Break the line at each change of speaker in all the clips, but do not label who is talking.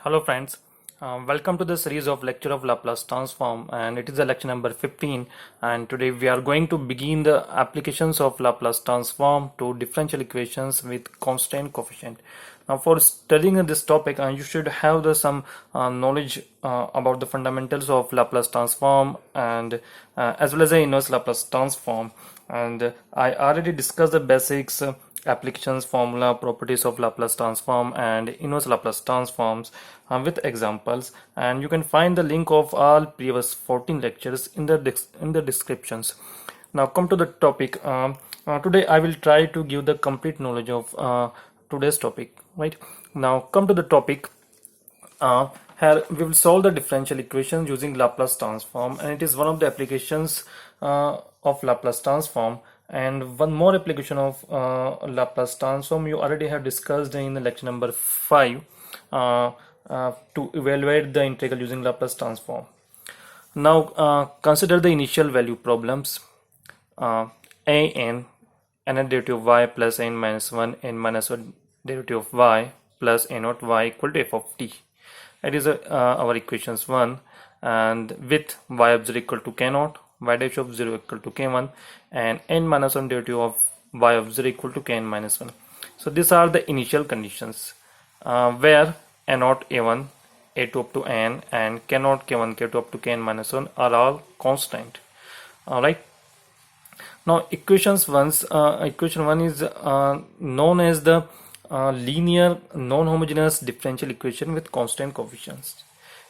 Hello friends, welcome to the series of lecture of Laplace transform, and it is the lecture number 15, and today we are going to begin the applications of Laplace transform to differential equations with constant coefficient. Now for studying this topic you should have some knowledge about the fundamentals of Laplace transform and as well as the inverse Laplace transform, and I already discussed the basics applications, formula, properties of Laplace transform and inverse Laplace transforms with examples, and you can find the link of all previous 14 lectures in the descriptions. Now come to the topic. Today I will try to give the complete knowledge of today's topic. Right now, come to the topic. Here we will solve the differential equations using Laplace transform, and it is one of the applications of Laplace transform. And one more application of Laplace transform you already have discussed in the lecture number 5 to evaluate the integral using Laplace transform. Now consider the initial value problems. N derivative of y plus n minus 1 n minus 1 derivative of y plus a naught y equal to f of t. It is our equations 1, and with y of 0 equal to k naught, y dash of 0 equal to k1, and n minus 1 derivative of y of 0 equal to kn minus 1. So these are the initial conditions where a naught a1 a2 up to n and k naught k1 k2 up to kn minus 1 are all constant. Alright. Now equation 1 is known as the linear non-homogeneous differential equation with constant coefficients.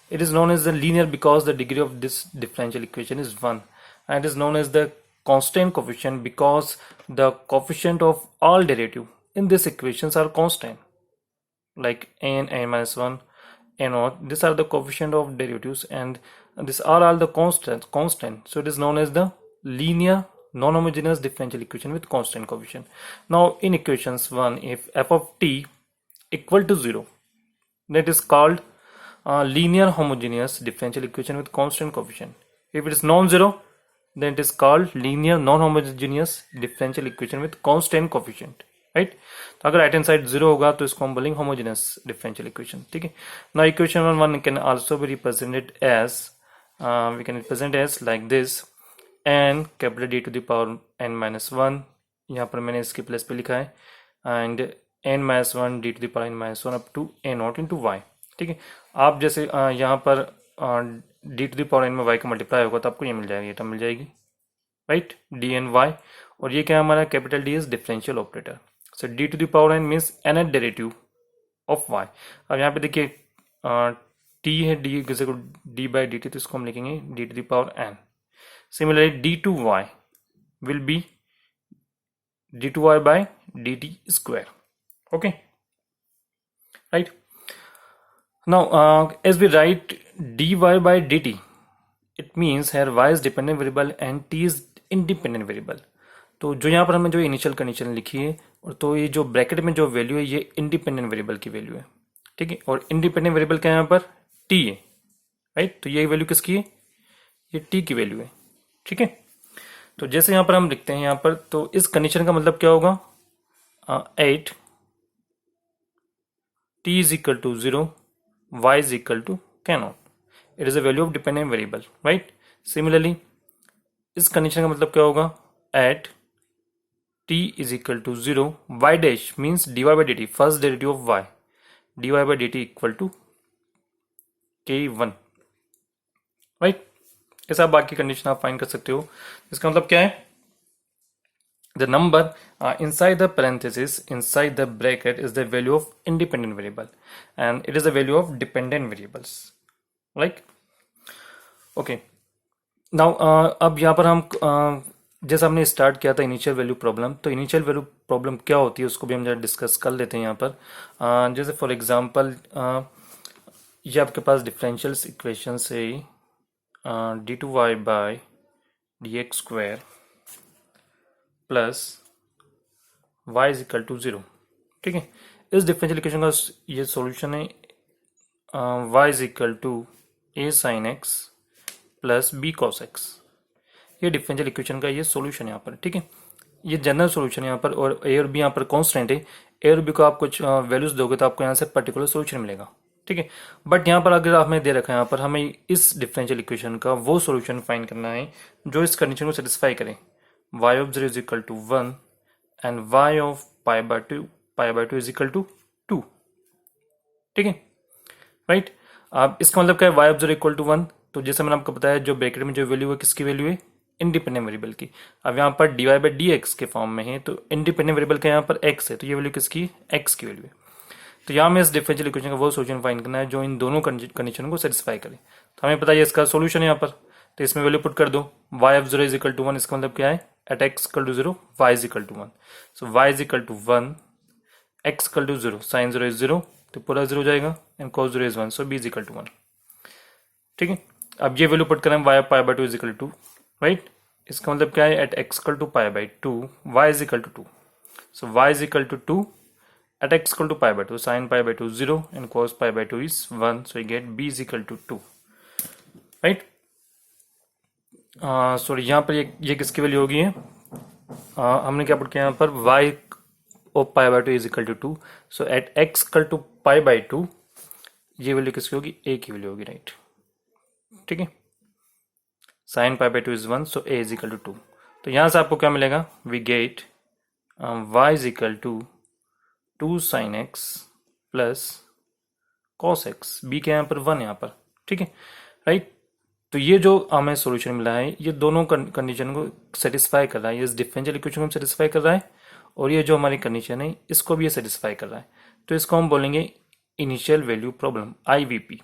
It is known as the linear because the degree of this differential equation is 1, and it is known as the constant coefficient because the coefficient of all derivative in these equations are constant, like n minus 1, n naught. These are the coefficient of derivatives, and these are all the constant. So it is known as the linear non-homogeneous differential equation with constant coefficient. Now in equations 1, if f of t equal to 0, that is called linear homogeneous differential equation with constant coefficient. If it is non-zero, then it is called linear non-homogeneous differential equation with constant coefficient. Right तो अगर right hand side 0 होगा तो इसको हम बोलेंगे homogeneous differential equation. ठीक है. Now equation 1 can also be represented as we can represent as like this n capital d to the power n minus 1. यहाँ पर मैंने इसके प्लस पे लिखा है, and n minus 1 d to the power n minus 1 up to a naught into y. ठीक है. आप जैसे यहाँ पर d to the power n में y का मल्टीप्लाई होगा तो आपको ये मिल जाएगी, ये टर्म मिल जाएगी, राइट, डी एन वाई. और ये क्या है हमारा capital D is differential operator. So d to the power n means nth derivative of y. अब यहाँ पे देखिए t है, d किसी को d बाई डी टी, तो इसको हम लिखेंगे d to the power n. Similarly d to y will be d to y by dt square. Okay, right. Now as we write dy by dt, it means here y is dependent variable and t is independent variable. तो जो यहाँ पर हमने जो initial condition लिखी है, और तो ये जो ब्रैकेट में जो वैल्यू है ये इंडिपेंडेंट वेरिएबल की वैल्यू है. ठीक है. और इंडिपेंडेंट वेरिएबल क्या है यहाँ पर, t है, राइट. तो ये वैल्यू किसकी है, ये t की वैल्यू है. ठीक है. तो जैसे यहाँ पर हम लिखते हैं यहाँ पर, तो इस कंडीशन का मतलब क्या होगा, 8 t is equal to 0, y is equal to k naught. It is a value of dependent variable, right? Similarly, इस कंडीशन का मतलब क्या होगा, at t is equal to 0, y dash means dy by dt, first derivative of y, dy by dt equal to k1, right? ऐसा बाकी condition आप find कर सकते हो. इसका मतलब क्या है, the number inside the parenthesis, inside the bracket is the value of independent variable and it is the value of dependent variables, right? Okay. Now अब यहाँ पर हम जैसे हमने स्टार्ट किया था इनिशियल वैल्यू प्रॉब्लम, तो इनिशियल वैल्यू प्रॉब्लम क्या होती है उसको भी हम जरा डिस्कस कर लेते हैं यहाँ पर. जैसे फॉर एग्जांपल ये आपके पास डिफरेंशियल इक्वेशन से D to y by D x square plus y is equal to 0. ठीक है. इस डिफरेंशियल इक्वेशन का ये सॉल्यूशन है y is equal to a sine x plus b cos x. ये डिफरेंशियल इक्वेशन का ये सॉल्यूशन है यहाँ पर. ठीक है. ये जनरल सॉल्यूशन है यहाँ पर, और a और b यहाँ पर कांस्टेंट है. ए और बी को आप कुछ वैल्यूज दोगे तो आपको यहाँ से पर्टिकुलर सॉल्यूशन मिलेगा. ठीक है। बट यहाँ पर अगर हमें दे रखा है, यहाँ पर हमें इस डिफरेंशियल इक्वेशन का वो सॉल्यूशन फाइंड करना है जो इस कंडीशन को सेटिस्फाई करे, y of 0 is equal to 1 and y of pi by two is equal to 2। ठीक है, राइट। अब इसका मतलब क्या है, y ऑफ 0 इक्वल टू 1, तो जैसे मैंने आपको बताया जो ब्रैकेट में जो वैल्यू है किसकी वैल्यू है, इंडिपेंडेंट वेरिएबल की। अब यहाँ पर dy बाई डी एक्स के फॉर्म में है, तो इंडिपेंडेंट वेरिएबल का यहाँ पर x है, तो ये वैल्यू किसकी, x की वैल्यू है। तो यहाँ में इस डिफरेंशियल इक्वेशन का वो सॉल्यूशन फाइंड करना है जो इन दोनों कंडीशन को सेटिस्फाई करे। तो हमें पता है इसका सॉल्यूशन है यहाँ पर, तो इसमें वैल्यू पुट कर दो, y of 0 is equal to 1, इसका मतलब क्या है, at x equal to 0 y is equal to 1, so y is equal to 1, x equal to 0, sine 0 is 0, तो पूरा 0 हो जाएगा, and cos 0 is 1, so b is equal to 1। ठीक है, अब ये वैल्यू पुट करें, y pi by 2 is equal to, right, इसका मतलब क्या है, at x equal to pi by 2 y is equal to 2, so y is equal to 2 at x equal to pi by 2, sin pi by 2 0 and cos pi by 2 is 1, so you get b is equal to 2, right। Sorry यहाँ पर ये किसकी value होगी है, हमने क्या put किया यहाँ पर, y of pi by 2 is equal to 2, so at x equal to pi by 2 ये वैल्यू किसकी होगी, a की वैल्यू होगी, राइट। ठीक है, sin pi by 2 is 1, so a is equal to 2। तो यहाँ से आपको क्या मिलेगा, we get y is equal to 2 sin x plus cos x, b के यहाँ पर 1 यहाँ पर, ठीक है, राइट। तो ये जो हमें सॉल्यूशन मिला है ये दोनों कंडीशन को सेटिस्फाई कर रहा है, ये इस डिफरेंशियल इक्वेशन को सेटिस्फाई कर रहा है, और ये जो हमारी कंडीशन है इसको भी ये सेटिस्फाई कर रहा है। तो इसको हम बोलेंगे initial value problem, IVP,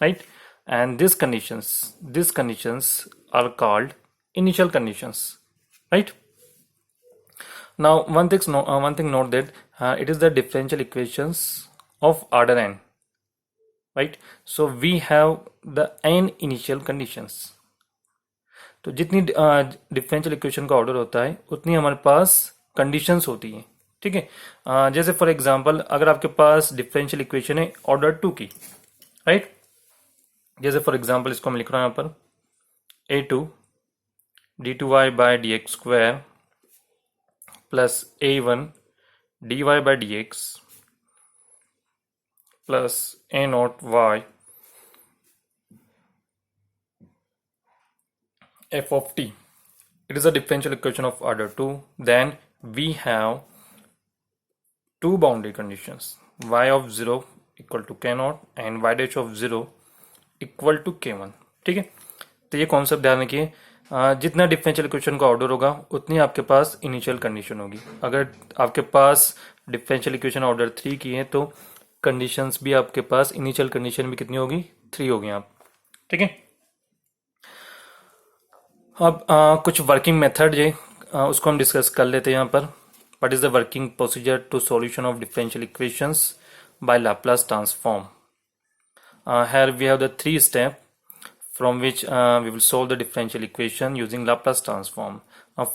right. And this conditions are called initial conditions, right. Now one thing note that it is the differential equations of order n, right? So we have the n initial conditions. तो जितनी differential equation का order होता है उतनी हमारे पास conditions होती हैं, ठीक है। जैसे फॉर एग्जांपल अगर आपके पास डिफरेंशियल इक्वेशन है ऑर्डर 2 की, राइट, जैसे फॉर एग्जांपल इसको हम लिख रहे हैं यहाँ पर a2 d2y by d x square plus a1 dy by dx plus a naught y f of t. It is a differential equation of order 2. Then we have two boundary conditions, y of 0 equal to k naught and y dash of 0 equal to k1। ठीक है, तो ये concept ध्यान रखिए, जितना differential equation का order होगा उतनी आपके पास इनिशियल कंडीशन होगी। अगर आपके पास डिफरेंशियल इक्वेशन ऑर्डर 3 की है तो कंडीशंस भी आपके पास इनिशियल कंडीशन भी कितनी होगी, 3 होगी आप, ठीक है। अब कुछ वर्किंग मेथड है उसको हम डिस्कस कर लेते हैं यहाँ पर। What is the working procedure to solution of differential equations by Laplace transform. here we have the 3 steps from which we will solve the differential equation using Laplace transform.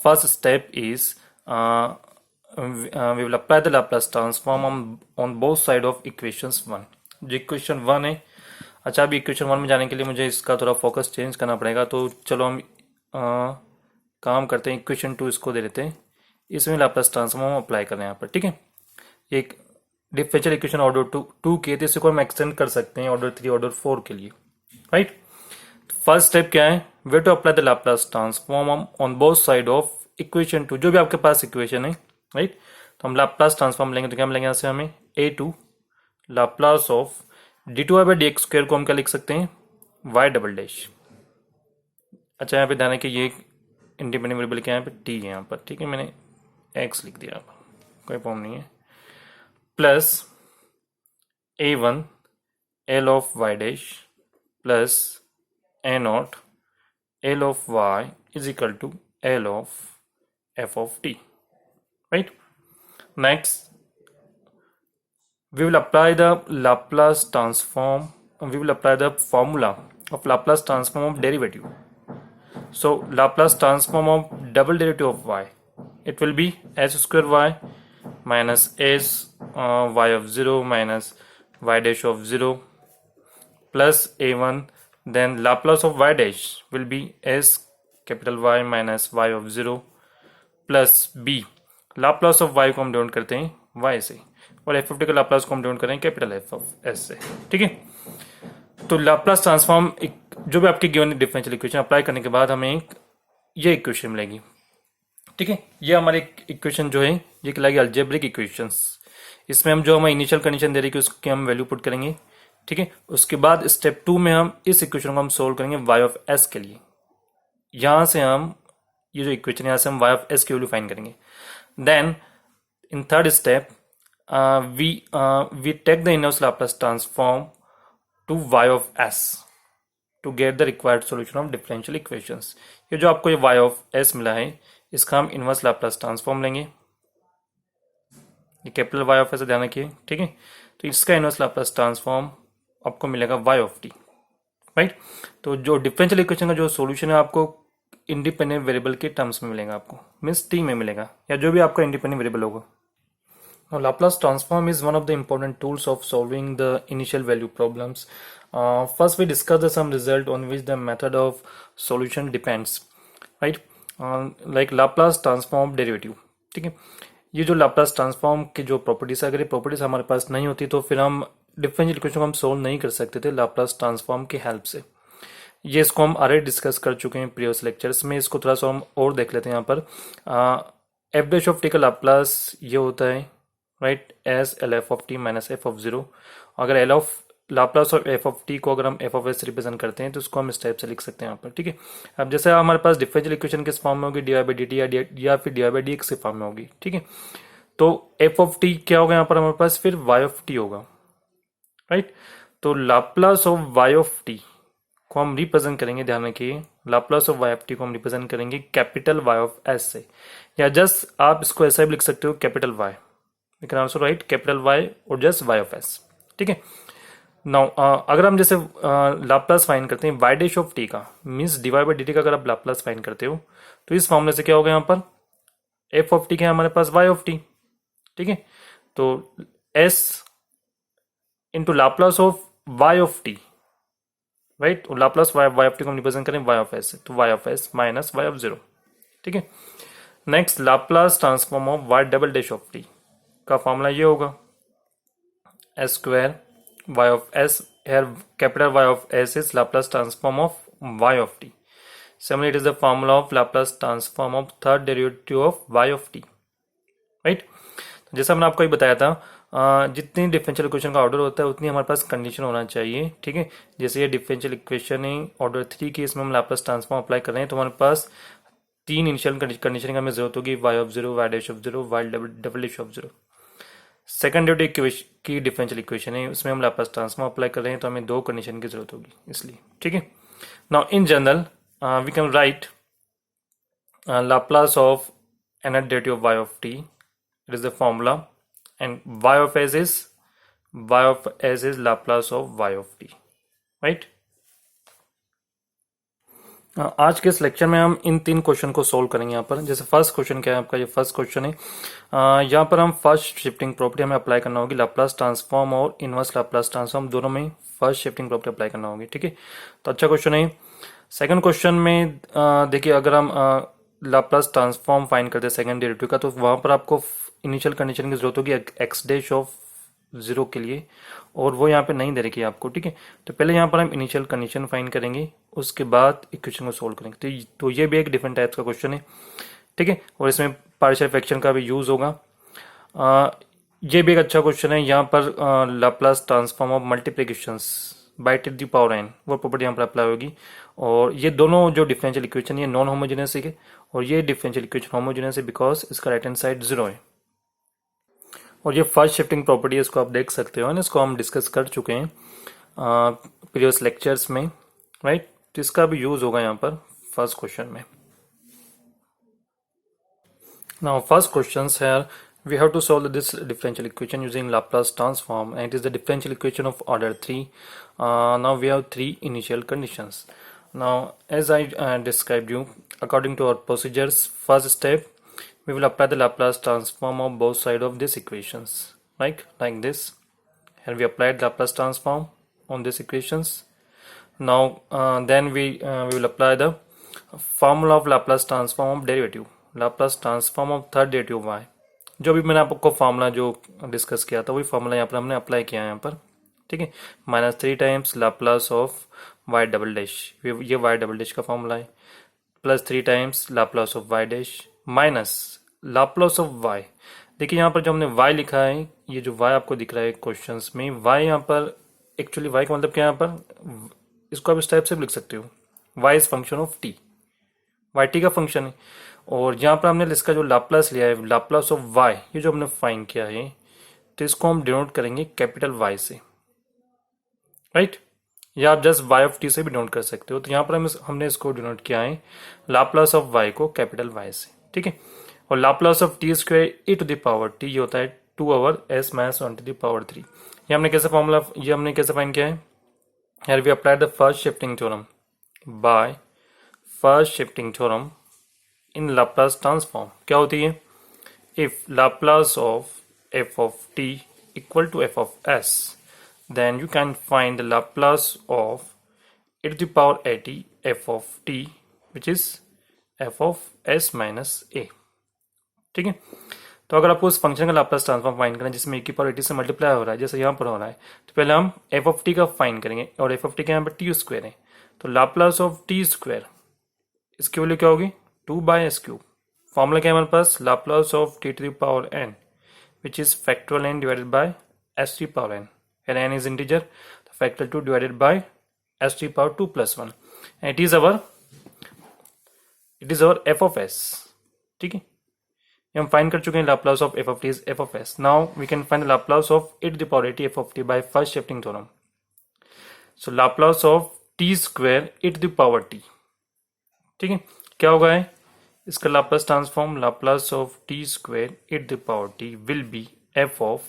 First step is we will apply the Laplace transform on both sides of equations 1। जो equation 1 है, अच्छा अभी equation 1 में जाने के लिए मुझे इसका थोड़ा फोकस चेंज करना पड़ेगा, तो चलो हम काम करते हैं, equation 2 इसको दे देते हैं, इसमें Laplace transform हम अप्लाई कर रहे हैं यहाँ पर, ठीक है। एक डिफरेंशियल इक्वेशन ऑर्डर 2 के, तो इसको हम एक्सटेंड कर सकते हैं ऑर्डर 3 ऑर्डर 4 के लिए, राइट। फर्स्ट स्टेप क्या है, we to apply the Laplace transform on both side of equation 2, जो भी आपके पास इक्वेशन है, राइट। तो हम लाप्लास ट्रांसफॉर्म लेंगे तो क्या मिलेंगे यहाँ से हमें, a2 Laplace of d2y by D x square को हम क्या लिख सकते हैं, y डबल डैश। अच्छा यहाँ पे ध्यान है कि ये इंडिपेंडेंट वेरिएबल क्या है यहाँ पे, t है यहाँ पर, ठीक है, मैंने x लिख दिया, कोई प्रॉब्लम नहीं है, plus a1 l of y dash plus a naught l of y is equal to l of f of t, right। Next we will apply the Laplace transform, we will apply the formula of Laplace transform of derivative. So Laplace transform of double derivative of y, it will be s square y minus s y of 0 minus y dash of 0 plus a1, then Laplace of y dash will be s capital Y minus y of 0 plus b, Laplace of y को हम denote करते हैं y से, और f of t का Laplace को हम denote करेंगे कैपिटल F of s से, ठीक है। तो लाप्लास ट्रांसफॉर्म जो भी आपकी गिवन डिफरेंशियल इक्वेशन अप्लाई करने के बाद हमें ये इक्वेशन मिलेगी। ठीक है, ये हमारी इक्वेशन जो है ये कहलाएगी अलजेब्रिक इक्वेशंस। इसमें हम जो हमें इनिशियल कंडीशन दे रही है उसकी हम वैल्यू पुट करेंगे। ठीक है, उसके बाद स्टेप 2 में हम इस इक्वेशन को हम सोल्व करेंगे y ऑफ s के लिए। यहां से हम ये जो इक्वेशन यहां से हम y ऑफ s की वैल्यू फाइंड करेंगे। Then in third step we take the inverse Laplace transform to y of s to get the required solution of differential equations. ये जो आपको ये y ऑफ s मिला है इसका हम इनवर्स लाप्लास ट्रांसफॉर्म लेंगे। ये कैपिटल y ऑफ s ध्यान रखिए। ठीक है, तो इसका इनवर्स लाप्लास ट्रांसफॉर्म आपको मिलेगा y ऑफ t, राइट। तो जो डिफरेंशियल इक्वेशन का जो सॉल्यूशन है आपको इंडिपेंडेंट वेरिएबल के टर्म्स में मिलेगा, आपको मीन्स t में मिलेगा या जो भी आपका इंडिपेंडेंट वेरिएबल होगा। Now, Laplace transform is one of the important tools of solving the initial value problems. First, we discuss some result on which the method of solution depends, right? Like Laplace transform derivative. ठीक है, ये जो Laplace transform की जो properties, अगर ये properties हमारे पास नहीं होती तो फिर हम डिफरेंशियल इक्वेशन को हम सोल्व नहीं कर सकते थे Laplace transform की हेल्प से। ये इसको हम ऑलरेडी डिस्कस कर चुके हैं प्रीवियस लेक्चर्स में। इसको थोड़ा सा हम और देख लेते हैं। यहाँ पर एफ डैश ऑफ टी का लाप्लास ये होता है, right, S L F of T minus F of zero. अगर L of Laplace of F of T को अगर हम एफ ऑफ एस रिप्रेजेंट करते हैं तो उसको हम इस टाइप से लिख सकते हैं यहाँ पर। ठीक है, अब जैसे हमारे पास डिफरेंशियल इक्वेशन किस फॉर्म में होगी, d y by d t या फिर d y by D x के फॉर्म में होगी। ठीक है, तो एफ ऑफ टी क्या होगा यहाँ पर हमारे पास, फिर वाई ऑफ टी होगा, राइट। तो Laplace of y of T को हम रिप्रेजेंट करेंगे, ध्यान रखिए, Laplace of y of T को हम रिप्रेजेंट करेंगे कैपिटल वाई ऑफ एस से, या जस्ट आप इसको ऐसा भी लिख सकते हो capital Y, we can also write capital Y और जस्ट वाई ऑफ एस। ठीक है, नाउ अगर हम जैसे लाप्लास फाइंड करते हैं वाई डैश ऑफ टी का, means d y by d t का अगर आप लाप्लास फाइंड करते हो तो इस फॉर्मूले से क्या होगा, यहाँ पर एफ ऑफ टी क्या है हमारे पास, वाई ऑफ टी। ठीक है, तो s into Laplace of y of t, right, Laplace y of T को हम रिप्रेजेंट करें वाई ऑफ एस से, तो y of s minus y of zero. ठीक है, next Laplace transform of y double dash of T का formula ये होगा s square y of s, here capital Y of S is Laplace transform of Y of t. Similarly, it is the formula of Laplace transform of third derivative of Y of t, right? जैसा मैंने आपको ये बताया था, जितनी differential equation का order होता है उतनी हमारे पास कंडीशन होना चाहिए। ठीक है, जैसे ये डिफरेंशियल इक्वेशन है ऑर्डर 3 की, इसमें हम लाप्लास ट्रांसफॉर्म अप्लाई कर रहे हैं तो हमारे पास 3 इनिशियल कंडीशन की हमें जरूरत होगी, y of zero, y dash of zero, y double dash of zero. Second derivative की डिफरेंशियल इक्वेशन है, उसमें हम लाप्लास ट्रांसफॉर्म अप्लाई कर रहे हैं तो हमें 2 कंडीशन की जरूरत होगी इसलिए। ठीक है, now in general we can write Laplace of nth derivative of y of t, it is the formula, and y of s is Laplace of y of t, right. आज के इस लेक्चर में हम इन 3 क्वेश्चन को solve करेंगे। यहाँ पर जैसे फर्स्ट क्वेश्चन क्या है आपका, ये फर्स्ट क्वेश्चन है, यहाँ पर हम फर्स्ट शिफ्टिंग प्रॉपर्टी हमें अप्लाई करना होगी, लाप्लास ट्रांसफॉर्म और इनवर्स लाप्लास ट्रांसफॉर्म दोनों में फर्स्ट शिफ्टिंग प्रॉपर्टी अप्लाई करना होगी। ठीक है, तो अच्छा क्वेश्चन है। सेकंड क्वेश्चन में देखिए, अगर हम लाप्लास ट्रांसफॉर्म फाइंड करते हैं सेकंड डेरिवेटिव का, तो वहां पर आपको इनिशियल कंडीशन की जरूरत होगी एक्स डैश ऑफ जीरो के लिए, और वो यहाँ पे नहीं दे रखी है आपको। ठीक है, तो पहले यहाँ पर हम इनिशियल कंडीशन फाइंड करेंगे, उसके बाद इक्वेशन को सोल्व करेंगे। तो ये भी एक डिफरेंट टाइप्स का क्वेश्चन है। ठीक है, और इसमें पार्शियल फ्रैक्शन का भी यूज होगा। ये भी एक अच्छा क्वेश्चन है। यहाँ पर Laplace transform of multiplications by t the power n, वो प्रॉपर्टी यहाँ पर अप्लाई होगी। और ये दोनों जो डिफरेंशियल इक्वेशन ये नॉन होमोजेनियस है, और ये डिफरेंशियल इक्वेशन होमोजेनियस है बिकॉज इसका राइट हैंड साइड जीरो है। और ये फर्स्ट शिफ्टिंग प्रॉपर्टी है, इसको आप देख सकते हो, इसको हम डिस्कस कर चुके हैं प्रीवियस लेक्चर्स में, राइट। तो इसका भी यूज होगा यहाँ पर फर्स्ट क्वेश्चन में। नाउ फर्स्ट क्वेश्चन है, we have to solve this differential equation using Laplace transform, and it is the differential equation of order 3. Now we have 3 initial conditions. Now as I described you, according to our procedures, first step we will apply the Laplace transform of both sides of these equations, like this. Here we applied Laplace transform on these equations. Now then we will apply the formula of Laplace transform of derivative, Laplace transform of third derivative y. जो भी मैंने आपको formula जो discuss किया था वही formula यहाँ पर हमने अप्लाई किया है यहाँ पर, ठीक है, -3 times Laplace of y double dash, ये वाई डबल डैश का फॉर्मूला है, +3 times Laplace of y dash minus Laplace of y. देखिए यहाँ पर जो हमने y लिखा है, ये जो y आपको दिख रहा है क्वेश्चंस में, y यहाँ पर एक्चुअली y का मतलब क्या है यहाँ पर, इसको आप इस टाइप से भी लिख सकते हो, y is function of t, y t का फंक्शन है। और यहाँ पर हमने इसका जो लाप्लास लिया है, लाप्लास ऑफ y, ये जो हमने फाइंड किया है, तो इसको हम डिनोट करेंगे कैपिटल Y से, राइट, या आप जस्ट y ऑफ t से भी डिनोट कर सकते हो। तो यहाँ पर हमने इसको डिनोट किया है लाप्लास ऑफ y को कैपिटल Y से, ठीक है। और Laplace of t square e to the power t, ये होता है 2/s-1 टू द पावर 3। ये हमने कैसे फॉर्मूला, ये हमने कैसे फाइंड किया है, here we applied the first shifting theorem by first shifting theorem in Laplace transform। क्या होती है, if Laplace of f of t equal to f of s, then you can find the Laplace of e to the power at f of t, which is f of s minus a, ठीक है। तो अगर आपको उस function का Laplace transform find करना है जिसमें e की पावर 80 से मल्टीप्लाई हो रहा है, जैसे यहाँ पर हो रहा है, तो पहले हम f ऑफ t का फाइंड करेंगे, और f ऑफ t का यहाँ पर t स्क्वायर है, तो लाप्लास ऑफ t स्क्वायर, इसकी वैल्यू क्या होगी 2/s³। फॉर्मूला क्या है हमारे पास, Laplace of t to the power n, which is factorial n divided by s to the power n, and n is integer, तो factor 2 divided by s to the power 2 + 1, and it is our f of s, ठीक है। हम find कर चुके हैं Laplace of f of t is f of s। Now we can find Laplace of e to the power 80 f of t by first shifting theorem. So Laplace of t square e to the power t, ठीक है, क्या होगा है इसका Laplace transform, Laplace of t square e to the power t will be f of,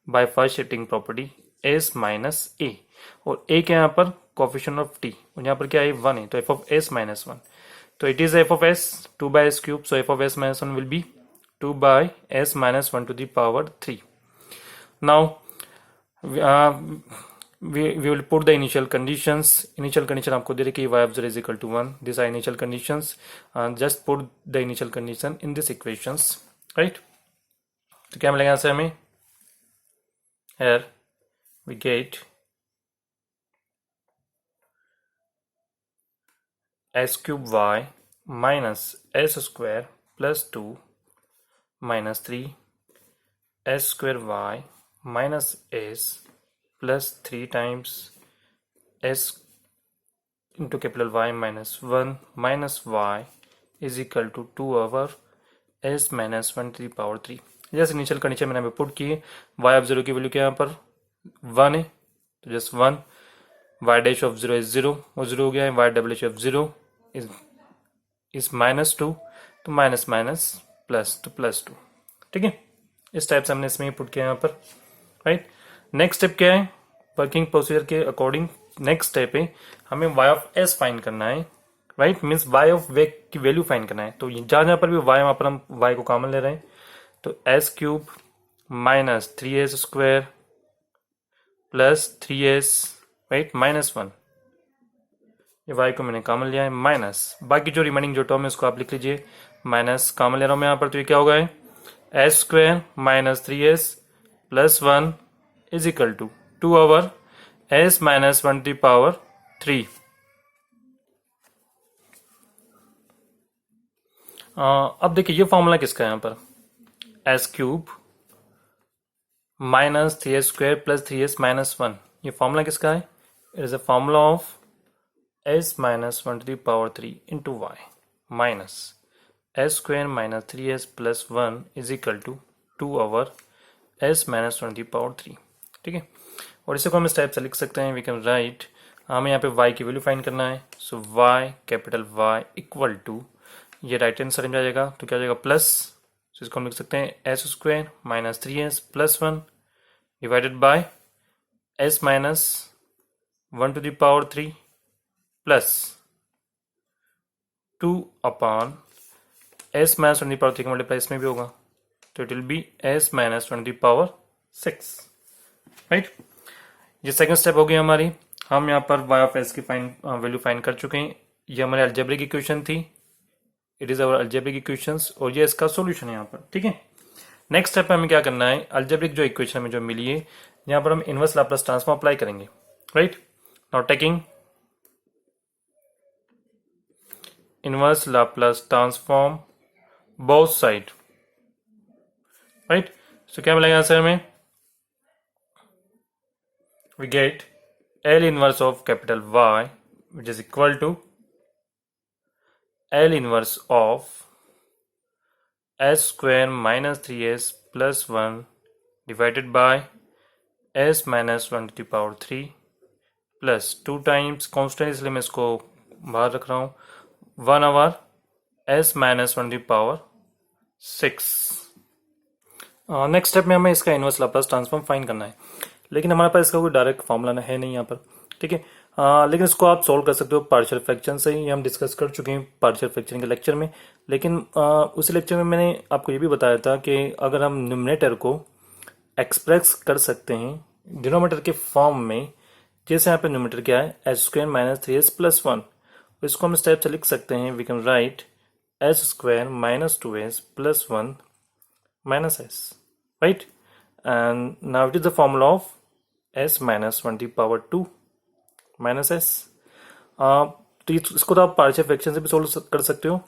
by first shifting property, s minus a, और a क्या यहाँ पर कोएफिशिएंट ऑफ t, और यहाँ पर क्या है 1 है, तो f ऑफ s माइनस 1, तो it is f of s 2/s³, so f of s minus 1 will be 2/s-1 to the power 3. Now we will put the initial conditions. Initial condition आपको दे रही है y of 0 is equal to 1. These are initial conditions. Just put the initial condition in this equations, right? तो क्या मिलेगा यहाँ से हमें, here we get s³ y minus s square plus 2 minus 3 s square y minus s plus 3 times s into capital Y minus 1 minus y is equal to 2/s minus 1 to the power 3। जैसे initial condition मैंने put की, y of 0 की value क्या यहाँ पर 1 है, तो just 1, y dash of 0 is 0, वो 0 हो गया है, y double dash of 0 is -2, तो माइनस माइनस प्लस, तो +2, ठीक है। इस टाइप से हमने इसमें पुट किया यहाँ पर, राइट। नेक्स्ट स्टेप क्या है, वर्किंग प्रोसीजर के अकॉर्डिंग नेक्स्ट स्टेप है हमें y ऑफ s फाइंड करना है, राइट, मीन्स y ऑफ वे की वैल्यू फाइंड करना है। तो जहां जहां पर भी y, वहां पर हम y को कॉमन ले रहे हैं, तो s³ minus 3s square plus 3s, right, -1, ये y को मैंने कॉमन लिया है, माइनस बाकी जो रिमेनिंग जो टर्म है उसको आप लिख लीजिए, माइनस कॉमन ले रहा हूं मैं यहाँ पर, तो ये क्या होगा है s² minus 3s plus 1 is equal to 2/s minus 1 to the power 3। अब देखिए ये फॉर्मूला किसका है यहाँ पर, s³ minus 3s square plus 3s minus 1, ये फॉर्मूला किसका है, it is a formula of s minus 1 to the power 3 into y minus s square minus 3s plus 1 is equal to 2/s minus 1 to the power 3, ठीक है। और इसे को हम इस टाइप से लिख सकते हैं, वी कैन राइट, हमें यहाँ पे y की वैल्यू फाइंड करना है, so y capital Y equal to, ये राइट हैंड साइड में आ जाएगा, तो क्या हो जाएगा प्लस, सो इसको हम लिख सकते हैं s square minus 3s plus 1 divided by s minus 1 to the power 3 plus 2/s minus 1 to the power 3 का मल्टीप्लाई इसमें भी होगा, तो it will be s minus 1 to the power 6, right. ये सेकंड स्टेप हो गई हमारी, हम यहाँ पर y ऑफ s की वैल्यू फाइंड कर चुके हैं, ये हमारी अलजेब्रिक इक्वेशन थी, it is our algebraic equations, और ये इसका सॉल्यूशन है यहाँ पर, ठीक है। नेक्स्ट स्टेप में हमें क्या करना है, अलजेब्रिक जो इक्वेशन में जो मिली है यहाँ पर हम इनवर्स लाप्लास ट्रांसफॉर्म अप्लाई करेंगे, right. Now taking inverse Laplace transform both side, right. So क्या मिलेगा आंसर में, we get L inverse of capital Y, which is equal to L inverse of s square minus 3s plus 1 divided by s minus 1 to the power 3 plus 2 times constant, इसलिए मैं इसको बाहर रख रहा हूँ 1 over s minus 1 to the power 6। Next step में हमें इसका इनवर्स लाप्लास ट्रांसफॉर्म फाइंड करना है, लेकिन हमारे पास इसका कोई डायरेक्ट फॉर्मूला है नहीं यहाँ पर, ठीक है। लेकिन इसको आप सॉल्व कर सकते हो पार्शियल फ्रैक्शन से, ये हम डिस्कस कर चुके हैं पार्शियल फ्रैक्शन के लेक्चर में। लेकिन उसी लेक्चर में मैंने आपको ये भी बताया था कि अगर हम न्यूमरेटर को एक्सप्रेस कर सकते हैं डिनोमिनेटर के फॉर्म में, जैसे यहाँ पे न्यूमरेटर क्या है H square minus 3s plus 1, इसको हम स्टेप से लिख सकते हैं, we can write h square minus 2s plus 1 minus s, right? And now it is the formula of s minus 1 to the power 2 minus s। तो इसको तो आप पार्शियल फ्रैक्शन से भी सोल्व कर सकते हो,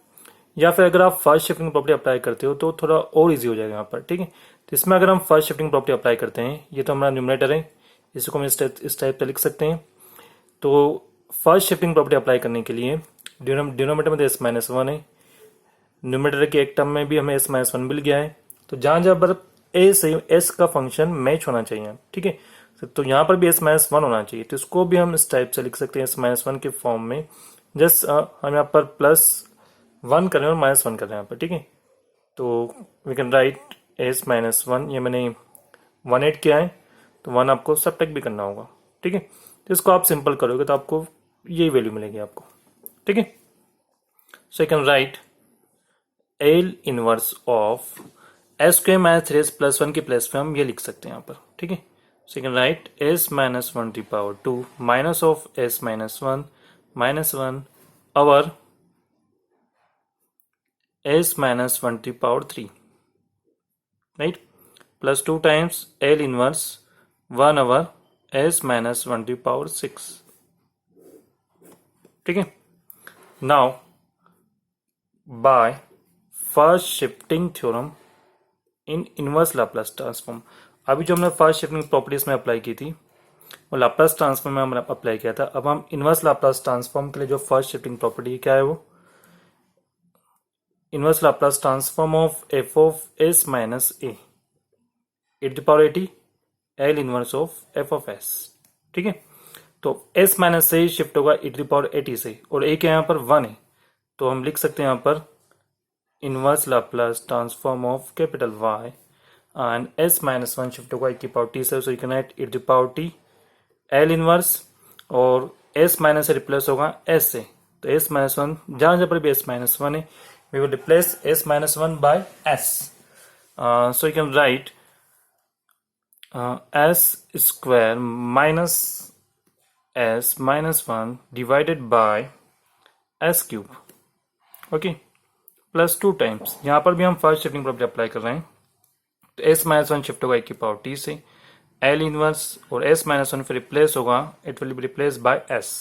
या फिर अगर आप फर्स्ट शिफ्टिंग प्रॉपर्टी अप्लाई करते हो तो थोड़ा और इजी हो जाएगा यहाँ पर, ठीक है। तो इसमें अगर हम फर्स्ट शिफ्टिंग प्रॉपर्टी अप्लाई करते हैं, ये तो हमारा न्यूमरेटर है, इसको हम इस टाइप से लिख सकते हैं। तो फर्स्ट शिफ्टिंग प्रॉपर्टी अप्लाई करने के लिए डिनोमिनेटर में तो s माइनस 1 है, न्यूमरेटर के एक टर्म में भी हमें s माइनस 1 मिल गया है, तो जहां जहां पर ए से एस का फंक्शन मैच होना चाहिए, ठीक है। तो यहाँ पर भी s माइनस 1 होना चाहिए, तो इसको भी हम इस टाइप से लिख सकते हैं s माइनस 1 के फॉर्म में। जस्ट हम यहाँ पर प्लस 1 कर रहे हैं और माइनस 1 कर रहे हैं यहाँ पर, ठीक है। तो we can write s minus 1, ये मैंने 1 किया है, तो 1 आपको सबट्रैक्ट भी करना होगा, ठीक है। तो इसको आप सिंपल करोगे तो आपको यही वैल्यू मिलेगी आपको, ठीक है। So you can right L inverse of S square minus 3s plus 1 की प्लेस में हम ये लिख सकते हैं यहाँ पर, ठीक है। So you can write s minus 1 to power 2 minus of s minus 1 minus 1 over s minus 1 to power 3, right, plus 2 times l inverse 1 over s minus 1 to power 6, ठीक है। Now by first shifting theorem in inverse Laplace transform, अभी जो हमने first shifting properties में apply की थी वो Laplace transform में हमने अप्लाई किया था। अब हम इनवर्स लाप्लास ट्रांसफॉर्म के लिए जो फर्स्ट शिफ्टिंग प्रॉपर्टी क्या है वो inverse Laplace transform of F of s minus a to the power 80 l inverse of F of s, ठीक है। तो एस माइनस से शिफ्ट होगा e टू द पावर 80 से, और ए के यहाँ पर 1 है, तो हम लिख सकते हैं यहाँ पर inverse Laplace transform of capital Y and s minus 1 shift होगा e की पावर t से, so you can write e to the power t l inverse, और s माइनस से रिप्लेस होगा s से, तो s माइनस 1 जहां जहां पर भी s माइनस 1 है we will replace s minus 1 by s, so you can write s square minus s minus 1 divided by s cube, okay, plus 2 times, यहाँ पर भी हम फर्स्ट शिफ्टिंग प्रॉपर्टी अप्लाई कर रहे हैं, तो s माइनस 1 शिफ्ट होगा e की पावर t से l इनवर्स, और s माइनस 1 फिर रिप्लेस होगा, it will be replace by s,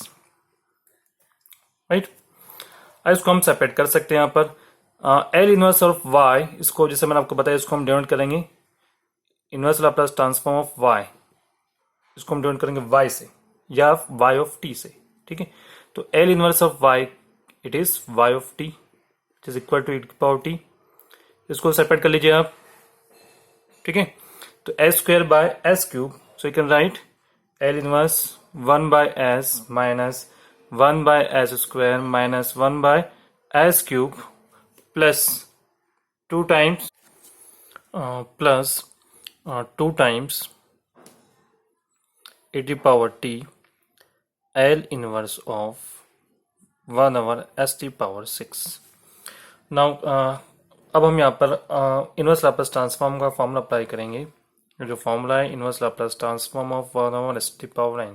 right. इसको हम सेपरेट कर सकते हैं यहाँ पर l इनवर्स ऑफ y, इसको जैसे मैंने आपको बताया इसको हम डिनोट करेंगे inverse Laplace transform of y, इसको हम डिनोट करेंगे y से या y ऑफ t से, ठीक है। तो l inverse of y it is y of t is equal to e की पावर t, इसको सेपरेट कर लीजिए आप, ठीक है। तो s square by s cube, so you can write l inverse 1 by s minus 1 by s square minus 1 by s cube plus 2 times e की power t l inverse of 1 over s की power 6। Now अब हम यहाँ पर inverse Laplace transform का formula apply करेंगे, जो formula है inverse Laplace transform of 1 over s to power n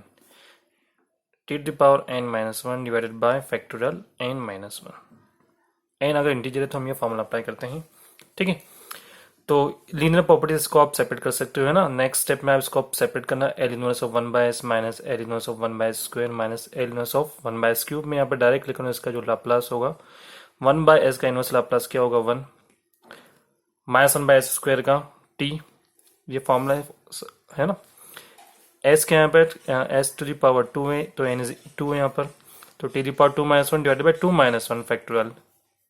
t to power n minus 1 divided by factorial n minus 1, n अगर इंटीजर है तो हम ये फॉर्मूला अप्लाई करते हैं, ठीक है। तो लीनियर प्रॉपर्टीज को आप सेपरेट कर सकते हो, है ना। नेक्स्ट स्टेप में आप इसको आप सेपरेट करना, L inverse of 1/s minus L inverse of 1/s square minus L inverse of 1/s cube. मैं यहाँ पर डायरेक्ट लिखूंगा, इसका जो लाप्लास होगा 1/s का इनवर्स लाप्लास क्या होगा 1 माइनस 1/s स्क्वायर का t, ये फॉर्मूला है ना। s के यहाँ पर s टू द पावर 2 है तो n इज 2 है यहाँ पर, तो t to the power 2 - 1 divided by 2 - 1 factorial,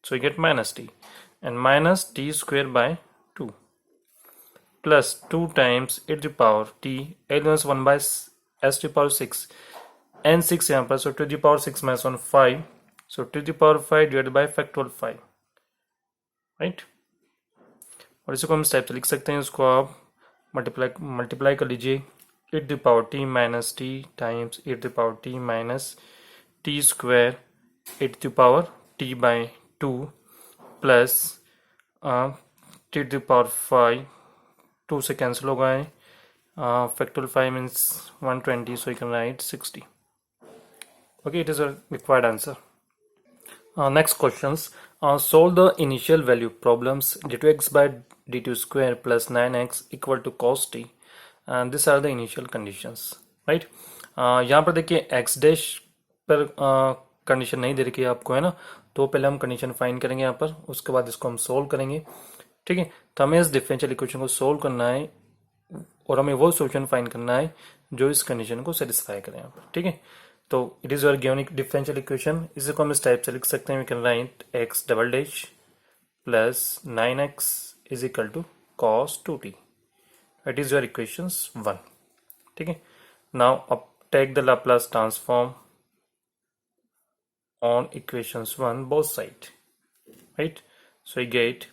so you get minus t and minus t square by 2 plus 2 times e to the power t l minus 1 by s to the power 6 and 6 यहाँ पर, so to the power 6 minus 1 5, so to the power 5 divided by factorial 5, right। और इसको हम step से लिख सकते हैं, इसको आप मल्टीप्लाई कर लीजिए, e to the power t minus t times e to the power t minus t square e to the power t by 2 plus t to the power 5, 2 से कैंसिल हो गए, factorial 5 means 120, so you can write 60. Okay, it is a required answer. Next questions. Solve the initial value problems d2x by d2 square plus 9x equal to cos t, and these are the initial conditions, right। यहाँ पर देखिए x dash पर condition नहीं दे रखी है आपको, है ना, तो पहले हम कंडीशन फाइंड करेंगे यहाँ पर, उसके बाद इसको हम सोल्व करेंगे, ठीक है। तो हमें इस डिफरेंशियल इक्वेशन को सोल्व करना है और हमें वो सॉल्यूशन फाइंड करना है जो इस कंडीशन को सेटिस्फाई करें यहाँ पर, ठीक है। तो it is your given differential equation, इसी को हम इस टाइप से लिख सकते हैं, we can write x double dash plus 9x is equal to cos 2t, it is your equation 1, ठीक है। नाउ अब take the Laplace transform on equations 1 both side, right। So you get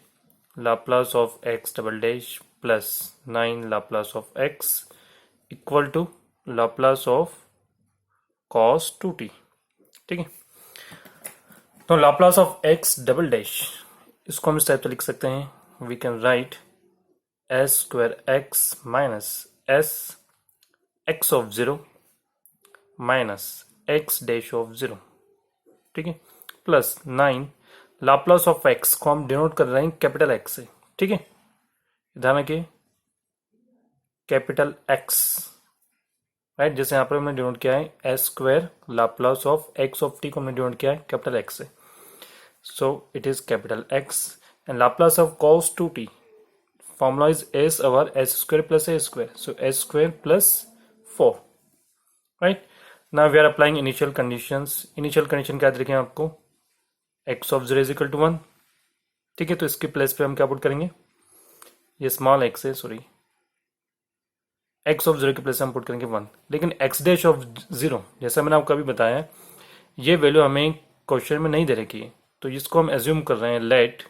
Laplace of x double dash plus 9 Laplace of x equal to Laplace of cos 2t, ठीक है। तो Laplace of x double dash इसको हम इस type से लिख सकते हैं, we can write s square x minus s x of 0 minus x dash of 0, ठीक है, प्लस 9 लाप्लास ऑफ एक्स को हम डिनोट कर रहे हैं कैपिटल एक्स से, ठीक है। ध्यान रखिए कैपिटल एक्स, राइट, जैसे यहाँ पर हमने डिनोट किया है S square Laplace of x of T को हमने डिनोट किया है कैपिटल एक्स से, so it is capital x and Laplace of cos 2t formula is S over s square plus A square, so S square plus 4, right. Now we are applying initial conditions. Initial condition क्या देखें आपको, x of 0 is equal to 1, ठीक है। तो इसके place पे हम क्या पुट करेंगे, ये स्मॉल x है, सॉरी, x of 0 के प्लेस हम पुट करेंगे 1, लेकिन x डैश ऑफ 0 जैसा मैंने आपको अभी बताया ये वैल्यू हमें क्वेश्चन में नहीं दे रखी है, तो इसको हम एज्यूम कर रहे हैं लेट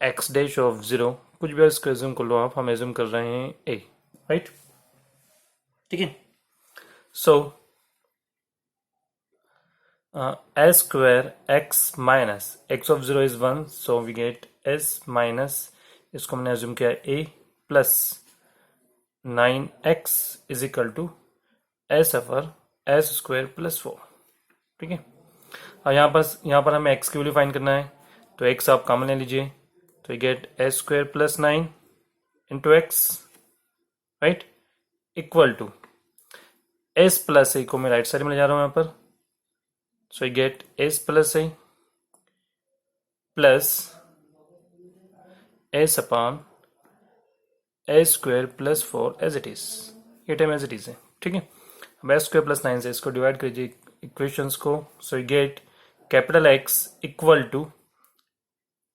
x डैश ऑफ 0, कुछ भी इसको एज्यूम कर लो आप, हम एज्यूम कर रहे हैं a, राइट, ठीक है। So s square x minus x of 0 is 1, so we get s minus, इसको हमने assume किया a plus 9x is equal to s over s square plus 4, ठीक है। और यहाँ पर हमें x की वैल्यू फाइंड करना है, तो x आप कॉमन ले लीजिए, तो you get s square plus 9 into x, right, equal to s plus a को मैं राइट साइड में ले जा रहा हूं यहाँ पर, so you get s plus a plus s upon a square plus 4 as it is, ये टाइम एज इट इज है, ठीक है। अब s स्क्वायर प्लस 9 से इसको डिवाइड कीजिए इक्वेशंस को, so you get capital x equal to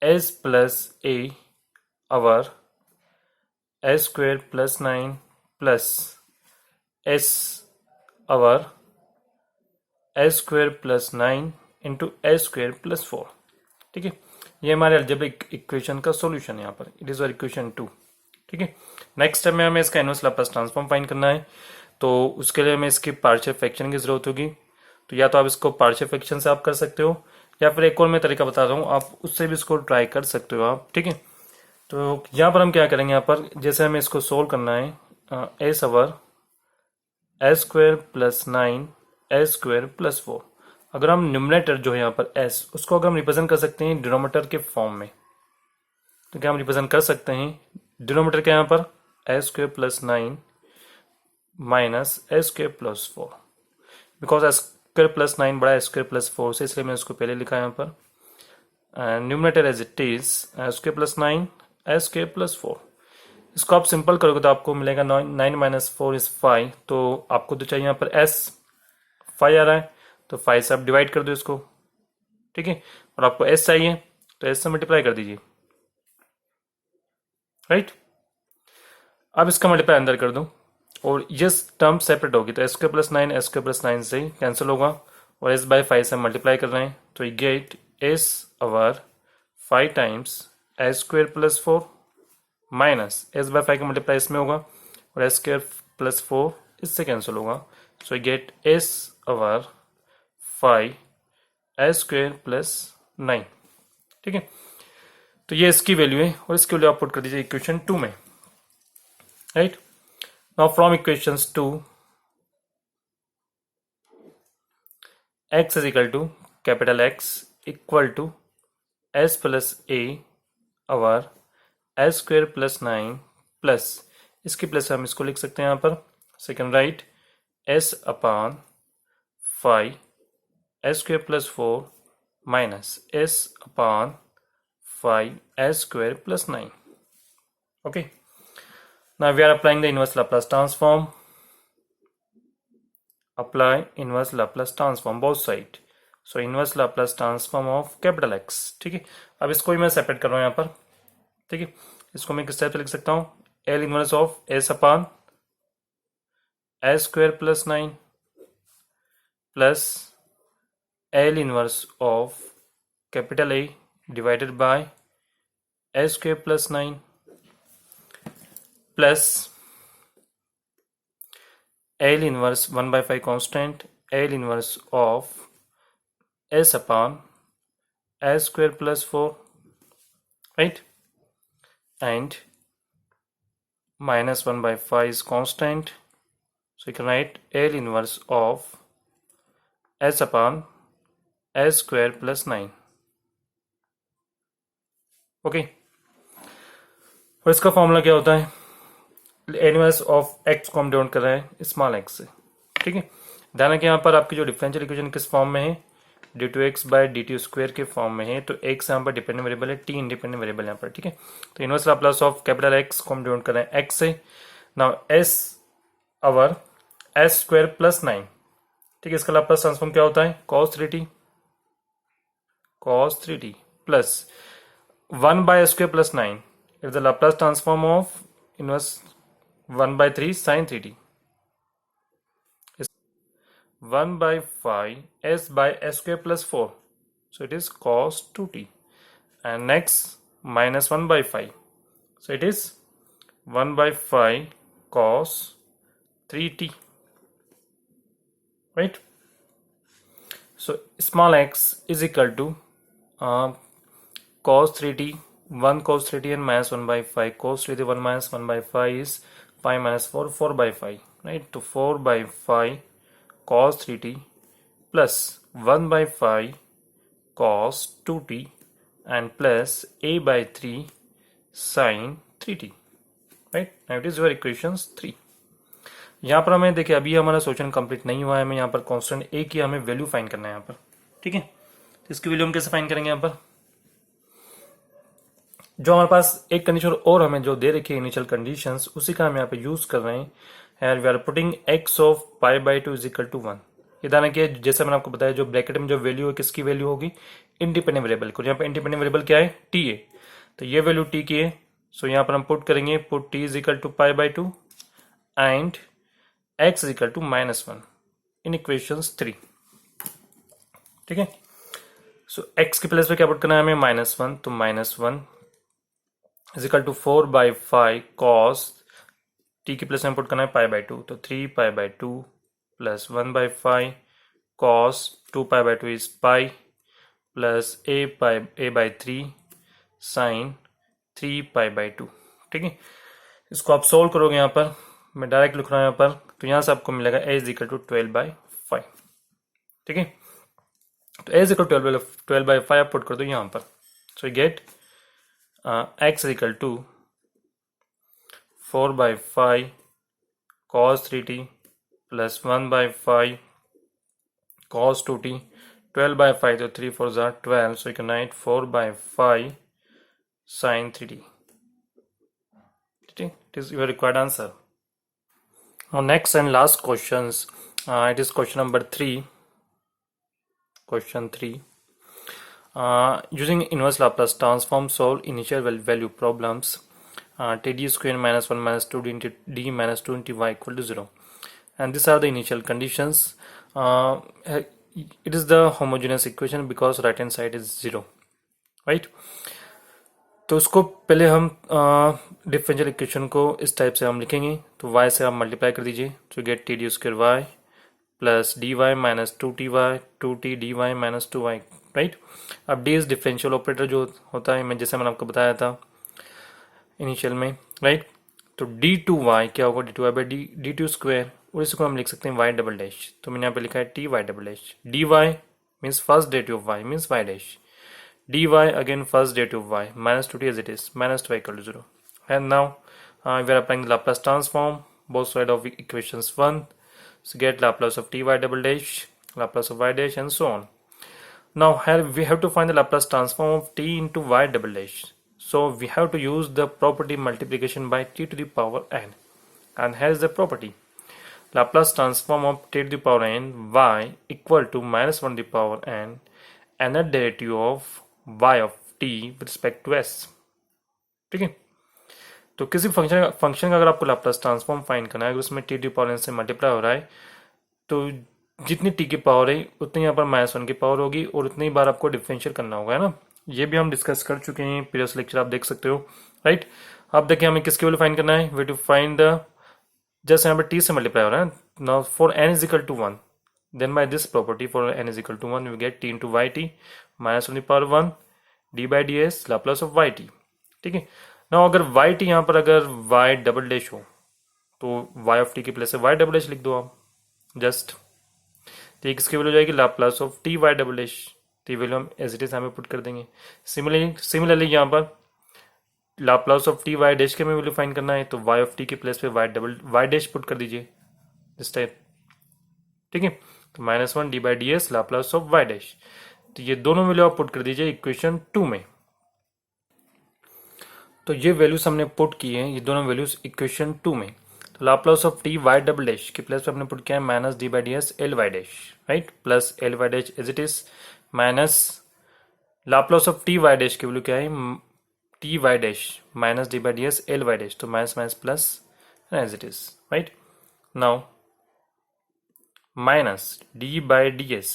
s plus a over s square plus 9 plus s over s square plus 9 into s square plus 4, ठीक है। ये हमारे अलजेब्रिक इक्वेशन का solution है यहाँ पर, इट इज इक्वेशन 2, ठीक है। नेक्स्ट स्टेप में हमें इसका इनवर्स लाप्लास ट्रांसफॉर्म फाइंड करना है, तो उसके लिए हमें इसकी पार्शियल फ्रैक्शन की जरूरत होगी, तो या तो आप इसको पार्शियल फ्रैक्शन से आप कर सकते हो, या फिर एक और मैं तरीका बता रहा हूँ, आप उससे भी इसको ट्राई कर सकते हो आप, ठीक है। तो यहाँ पर हम क्या करेंगे, यहाँ पर जैसे हमें इसको सोल्व करना है s over s square plus 9 s square plus 4, अगर हम न्यूमरेटर जो है यहाँ पर s उसको अगर हम रिप्रेजेंट कर सकते हैं डिनोमिनेटर के फॉर्म में, तो क्या हम रिप्रेजेंट कर सकते हैं, डिनोमीटर क्या है यहाँ पर a square plus 9 minus a square plus 4, because a square plus 9 बड़ा ए स्क्वेयर प्लस 4 से, इसलिए मैंने उसको पहले लिखा है यहाँ पर। And numerator as it is a square plus 9 a square plus 4। इसको आप सिंपल करोगे तो आपको मिलेगा 9 माइनस 4 इज 5, तो आपको तो चाहिए यहाँ पर एस 5 आ रहा है, तो 5 से आप डिवाइड कर दो इसको, ठीक है। और आपको एस चाहिए तो एस से मल्टीप्लाई कर दीजिए, राइट। अब इसका मल्टीप्लाई अंदर कर दो और ये टर्म सेपरेट होगी, तो S square plus 9 s square plus 9 से कैंसिल होगा और एस बाय 5 से मल्टीप्लाई कर रहे हैं, तो ये get s over 5 times s square plus 4 minus s by 5 का मल्टीप्लाई इसमें होगा और एस स्क्वायर प्लस 4 इससे कैंसिल होगा, सो ये get s over 5 s square plus 9, ठीक है। तो ये इसकी वैल्यू है और इसकी वैल्यू आप पुट कर दीजिए इक्वेशन 2 में, right. Now from equations 2 x is equal to capital X equal to s plus a over s square plus 9 plus इसकी प्लस हम इसको लिख सकते हैं यहाँ पर second right s upon 5 s square plus 4 minus s upon 5 s square plus 9. Okay. Now we are applying the inverse Laplace transform. Apply inverse Laplace transform both side. So inverse Laplace transform of capital X. ठीक है, अब इसको ही मैं separate कर रहा हूँ यहाँ पर, ठीक है। इसको मैं किस टाइप से लिख सकता हूँ, L inverse of S upon S square plus 9 plus L inverse of capital A divided by S square plus 9 plus L inverse 1 by 5 constant L inverse of S upon S square plus 4, right, and minus 1 by 5 is constant, so you can write L inverse of S upon S square plus 9. Okay, और इसका formula क्या होता है, inverse of x को हम denote कर रहे हैं स्मॉल एक्स से, ठीक है। ध्यान रखिए यहाँ पर आपकी जो डिफरेंशियल इक्वेशन किस फॉर्म में है, d two x by d t square के फॉर्म में है, तो एक्स यहाँ पर डिपेंडेंट वेरिएबल है, टी इंडिपेंडेंट वेरिएबल यहाँ पर, ठीक है। तो inverse Laplace of capital x को हम डिनोट कर रहे हैं एक्स से। Now s over s square plus 9, ठीक है। इसका लाप्लास ट्रांसफॉर्म क्या होता है, cos 3t plus 1 by square plus 9 is the Laplace transform of inverse 1 by 3 sin 3t is 1 by 5 s by s square plus 4, so it is cos 2t, and next minus 1 by 5, so it is 1 by 5 cos 3t, right. So small x is equal to cos 3t, 1 cos 3t and minus 1 by 5 cos 3t, 1 minus 1 by 5 is 5 minus 4, 4 by 5, right. तो 4 by 5 cos 3t plus 1 by 5 cos 2t and plus a by 3 sin 3t, right. Now it is your equations 3. यहाँ पर हमें देखिए अभी हमारा solution complete नहीं हुआ है, हमें यहाँ पर कांस्टेंट a की हमें वैल्यू फाइंड करना है यहाँ पर, ठीक है। तो इसकी वैल्यू हम कैसे फाइंड करेंगे, यहाँ पर जो हमारे पास एक कंडीशन और हमें जो दे रखी है इनिशियल कंडीशंस, उसी का हम यहाँ पे यूज कर रहे हैं। We are putting x of pi by 2 is equal to 1। ये दाना कि जैसे मैंने आपको बताया जो ब्रैकेट में जो वैल्यू है किसकी वैल्यू होगी, इंडिपेंडेंट वेरिएबल को। यहाँ पे इंडिपेंडेंट वेरिएबल क्या है, t है, तो ये वैल्यू t की है। सो यहाँ पर हम पुट करेंगे, put t is equal to pi by 2 and x is equal to -1 in equations 3, ठीक है। सो x के प्लेस पे क्या पुट करना है हमें, -1, तो -1 is equal to 4 by 5 cos t की प्लेस में पुट करना है पाई बाई 2, तो 3 pi by 2 plus 1 by 5 cos 2 pi by 2 is pi plus a by 3 sine 3 pi by 2, ठीक है। इसको आप सोल्व करोगे, यहाँ पर मैं डायरेक्ट लिख रहा हूँ यहाँ पर, तो यहाँ से आपको मिलेगा a is equal to 12 by 5, ठीक है। तो a is equal to 12 by 5 आप पुट कर दो यहाँ पर, so you get x is equal to 4 by 5 cos 3t plus 1 by 5 cos 2t, 12 by 5, so 3 4s are 12, so you can write 4 by 5 sin 3t. It is your required answer. Now next and last questions, it is question number 3. Question 3. Using inverse Laplace transform, solve initial value problems. Td square minus 1 minus 2d into d minus 2 into y equal to 0. And these are the initial conditions. It is the homogeneous equation because right hand side is 0, right? तो उसको पहले हम differential equation को इस type से हम लिखेंगे. तो y से आप मल्टीप्लाई कर दीजिए तो get t d square y plus d y minus 2ty 2t dy minus 2y, right. अब डी इज डिफरेंशियल ऑपरेटर जो होता है, जैसे मैंने आपको बताया था इनिशियल में, राइट. तो डी टू वाई क्या होगा, d to y by d two square, और इसको हम लिख सकते हैं वाई डबल डैश. तो मैंने यहाँ पे लिखा है t y double dash. D y means first derivative of y means y dash. dy again first derivative of y minus 2t as it is minus 2y equal to 0. And now we are applying the Laplace transform both sides of equations 1. So get Laplace of ty double dash, Laplace of y dash, and so on. Now here we have to find the Laplace transform of t into y double dash. So we have to use the property multiplication by t to the power n. And here is the property. Laplace transform of t to the power n y equal to minus 1 to the power n and the derivative of y of t with respect to s. ठीक है. तो किसी function का अगर आपको Laplace transform find करना है, अगर उसमें टी डी पावर एन से मल्टीप्लाई हो रहा है, तो जितनी टी की पावर है उतनी यहाँ पर माइनस 1 की पावर होगी और उतनी बार आपको डिफरेंशियल करना होगा, है ना. ये भी हम डिस्कस कर चुके हैं प्रीवियस लेक्चर, आप देख सकते हो, राइट. अब देखिए हमें किसकी वैल्यू फाइंड करना है, वी टू फाइंड द, जैसे यहाँ पर टी से मल्टीप्लाई हो रहा है. Now for n is equal to 1, then by this property for n is equal to 1 we get t into yt minus 1 to the power 1 d by ds Laplace of yt. ठीक है. now अगर yt यहाँ पर अगर y double dash हो तो y of t की place से y डबल डैश लिख दो आप जस्ट. तो ये किसकी वैल्यू जाएगी, Laplace of t y double dash. तो ये वैल्यू हम एज इट इज यहाँ पे पुट कर देंगे. सिमिलरली यहाँ पर Laplace of t y dash के हमें वैल्यू फाइंड करना है, तो y of t की प्लेस पे y डैश पुट कर दीजिए इस टाइप. ठीक है. तो minus 1 d by d s Laplace of y dash. तो ये दोनों वैल्यू आप पुट कर दीजिए इक्वेशन 2 में. तो ये वैल्यूज हमने पुट की है, ये दोनों वैल्यूज इक्वेशन 2 में. तो Laplace of t y double dash की प्लेस पे हमने पुट किया है minus d by d s L y dash, right, plus L y dash as it is minus Laplace of t y dash की value क्या है, t y dash minus d by d s L y dash. तो minus minus plus as it is, right. Now minus d by d s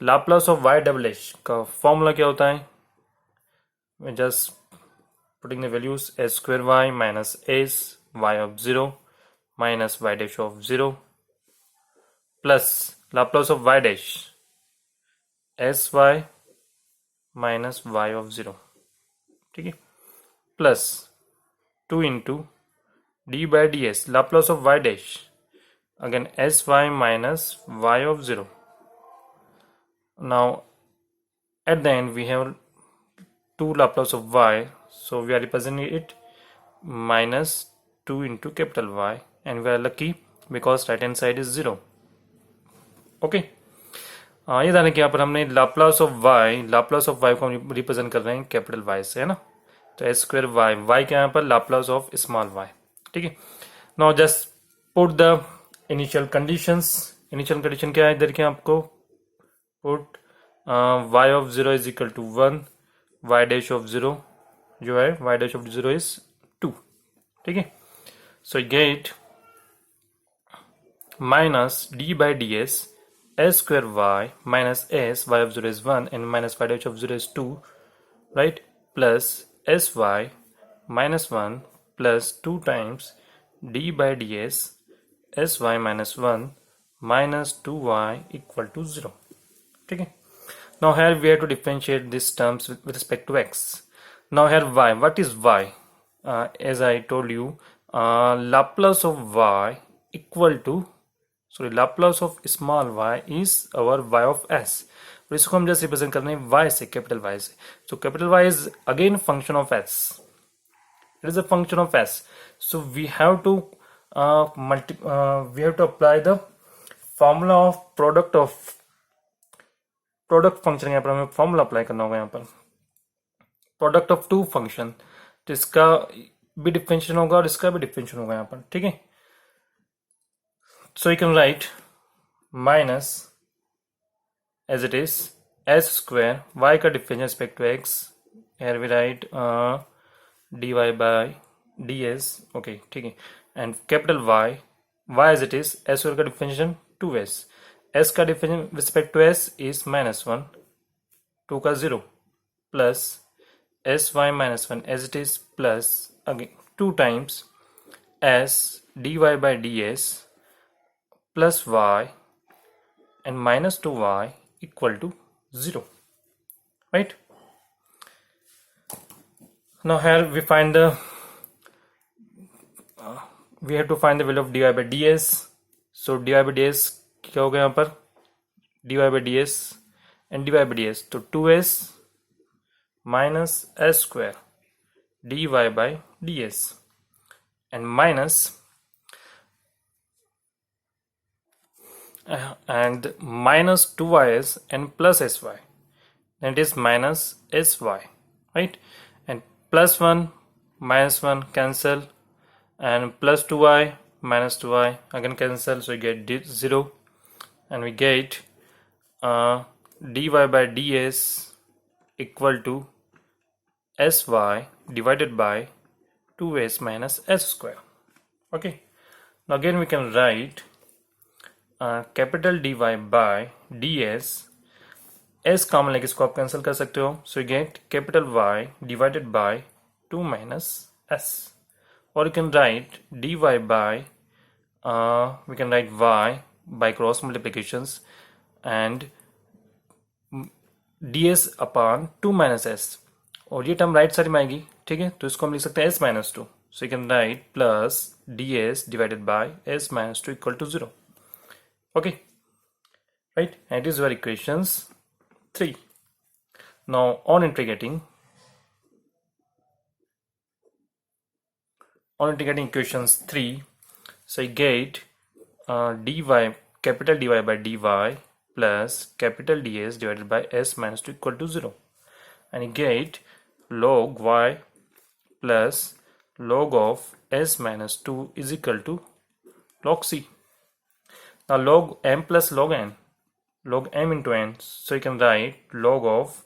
Laplace of y double dash का formula क्या होता है, just putting the values s square y minus s y of 0 minus y dash of 0 plus Laplace of y dash s y minus y of 0. ठीक है. Plus 2 into d by d s Laplace of y dash again sy minus y of 0. Now at the end we have 2 Laplace of y, so we are representing it minus 2 into capital Y, and we are lucky because right hand side is 0. okay. ये ध्यान कि यहाँ पर हमने Laplace of y को हम represent कर रहे हैं कैपिटल Y से, है ना. तो एस स्क्वायर y के यहाँ पर Laplace of स्मॉल y. ठीक है. Now just put the initial condition क्या है इधर के, आपको put y of 0 is equal to 1, y dash of 0 जो है y डैश ऑफ 0 इज 2. ठीक है. So get minus d by d s s square y minus s y of 0 is 1 and minus y dash of 0 is 2, right, plus s y minus 1 plus 2 times d by d s sy minus 1 minus 2y equal to 0. ठीक है. Now here we have to differentiate these terms with respect to x. Now here y, what is y? As I told you, Laplace of y equal to, Laplace of small y is our y of s. और इसको हम just represent कर रहे हैं y से, capital y से. So capital Y is again function of s. It is a function of s. So we have to we have to apply the formula of product function. यहाँ पर हमें formula apply करना होगा. यहाँ पर product of to function, तो इसका भी डिफरेंशियल होगा और इसका भी डिफरेंशियल होगा यहाँ पर. ठीक है. So you can write minus as it is s square y का differential respect to x. here we write dy by ds. okay, ठीक है. And capital y as it is s square का differential 2s. s का differential respect to s is -1, 2 का 0 प्लस sy -1 as it is plus again 2 times s dy by ds plus y and minus 2y equal to 0, right? Now here we find the we have to find the value of dy by ds. So dy by ds क्या होगा यहाँ पर, dy by ds and dy by ds, तो 2s minus s square dy by ds and minus and minus 2is and plus sy, that is minus sy, right? And plus 1 minus 1 cancel, and plus 2i minus 2i again cancel, so you get 0, and we get dy by ds equal to sy divided by 2s minus s square. Okay, now again we can write capital dy by ds. s common लेके इसको आप cancel कर सकते हो. सो you get capital y divided by 2 minus s, और you can right dy by we can write y by cross multiplications and ds upon 2 minus s, और ये term right side में आएगी. ठीक है, तो इसको हम लिख सकते हैं s minus 2. So you can write plus ds divided by s minus 2 equal to 0. Okay, right? And it is our equations 3. Now on integrating equations 3, so you get dy capital dy by dy plus capital ds divided by s minus 2 equal to 0, and you get log y plus log of s minus 2 is equal to log c. Now log m plus log n, log m into n, so you can write log of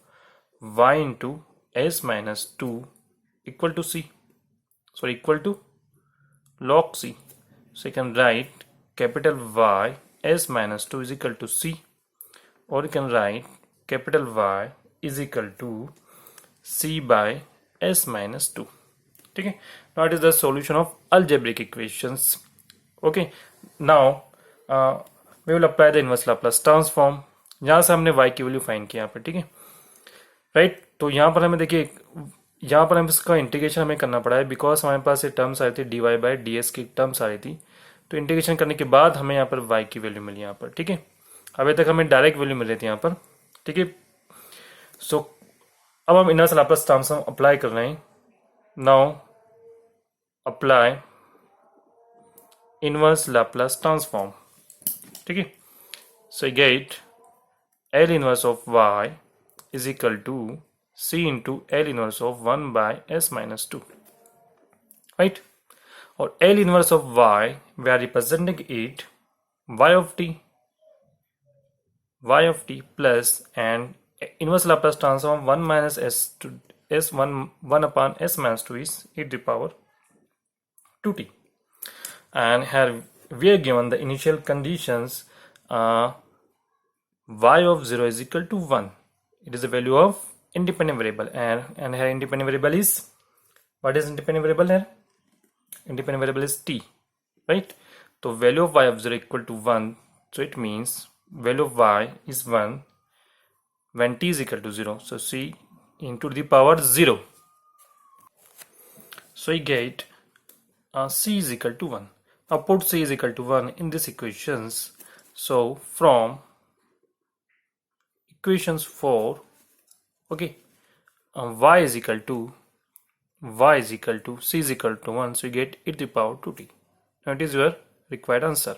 y into s minus 2 equal to c, so equal to log c. So you can write capital Y s minus 2 is equal to c, or you can write capital Y is equal to c by s minus 2. ठीक है, now it is the solution of algebraic equations. Okay, now we will apply the inverse Laplace transform. यहाँ से हमने y की value find किया यहाँ पर. ठीक है, राइट. तो यहाँ पर हमें देखिए, यहाँ पर हम इसका इंटीग्रेशन हमें करना पड़ा है, बिकॉज हमारे पास ये टर्म्स आ रही थी dy बाई ds की टर्म्स आ रही थी. तो इंटीग्रेशन करने के बाद हमें यहाँ पर y की वैल्यू मिली यहाँ पर. ठीक है, अभी तक हमें डायरेक्ट वैल्यू मिल रही थी यहाँ पर. ठीक है, सो अब हम इनवर्स Laplace ट्रांसफॉर्म अप्लाई कर रहे हैं. Now apply inverse Laplace transform. ठीक है, so you get L inverse of y is equal to c into L inverse of 1 by s minus 2, right? और L inverse of y, we are representing it y of t plus and inverse Laplace transform 1 minus s to s 1 upon s minus 2 is e to the power 2t, and here we are given the initial conditions. Y of 0 is equal to 1. It is the value of independent variable, and here independent variable is, what is independent variable here? Independent variable is t, right? So value of y of 0 equal to 1, so it means value of y is 1 when t is equal to 0. So c into the power 0. So you get c is equal to 1. Now put c is equal to 1 in these equations. So from equations for, okay, y is equal to c is equal to 1, so you get e to the power 2t. Now it is your required answer.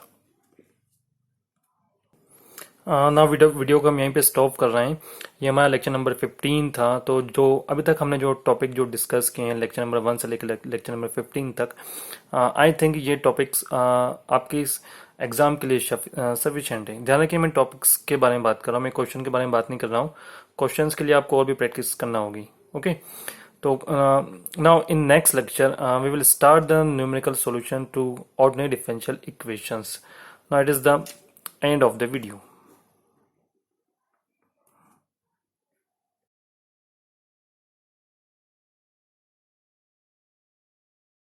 ना video को हम यहीं पे stop कर रहे हैं। ये हमारा लेक्चर नंबर 15 था। तो जो अभी तक हमने जो टॉपिक जो डिस्कस किए हैं लेक्चर नंबर 1 से लेकर लेक्चर नंबर 15 तक, आई थिंक ये टॉपिक्स आपके इस एग्जाम के लिए सफिशिएंट है। ध्यान रखिए मैं टॉपिक्स के बारे में बात कर रहा हूँ, मैं क्वेश्चन के बारे में बात नहीं कर रहा हूँ। क्वेश्चंस के लिए आपको और भी प्रैक्टिस करना होगी। ओके, तो now in next lecture we will start the numerical solution to ordinary differential equations. Now it is the end of the video.